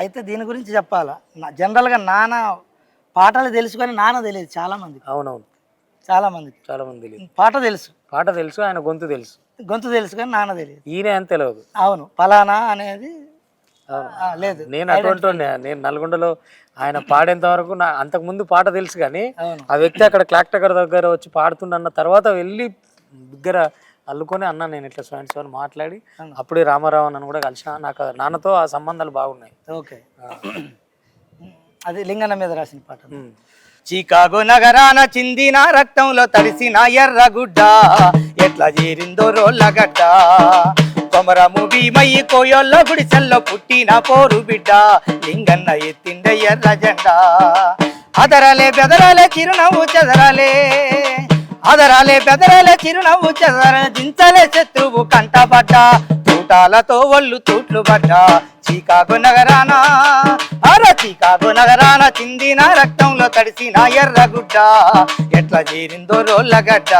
అయితే దీని గురించి చెప్పాలా జనరల్గా నాన్న పాటలు తెలుసు కానీ నాన్న తెలియదు చాలా మంది. అవునవును, చాలా మందికి తెలియదు. పాట తెలుసు, ఆయన గొంతు తెలుసు, తెలుసు కానీ నాన్న తెలియదు. ఈయన అని తెలియదు. అవును, ఫలానా అనేది లేదు. నేను అటువంటి నేను నల్గొండలో ఆయన పాడేంత వరకు అంతకుముందు పాట తెలుసు కానీ ఆ వ్యక్తి అక్కడ క్లాక్ టవర్ దగ్గర వచ్చి పాడుతున్న తర్వాత వెళ్ళి దగ్గర అల్లుకొని అన్న నేను ఇట్లా స్వామి అని మాట్లాడి అప్పుడే రామారావు అన్నను కూడా కలిసిన. నాకు నాన్నతో ఆ సంబంధాలు బాగున్నాయి. ఓకే, అది లింగన్న మీద రాసిన పాట. చికాగో నగరాన చిందిన రక్తంలో తడిసిన ఎర్రగుడ్డ ఎట్లా చేరిందో రోళ్ళగడ్డ కొమరము భీమయ్యి కోయొల్ల గుడిసెల్లో పుట్టిన పోరు బిడ్డ లింగన్న ఎత్తిండ ఎర్ర జెండా అదరాలే బెదరాలే చిరునవ్వు చెదరాలే అదరాలే బెదరాలే చిరునవ్వు చెదరాలే దించలే శత్రువు కంటపడ్డ తూటాలతో ఒళ్ళు తూట్లు పడ్డా చికాగో నగరాన చికాగో నగరాన చిందిన రక్తంలో తడిసిన ఎర్రగుడ్డ ఎట్లా చేరిందో రోళ్ళగడ్డ.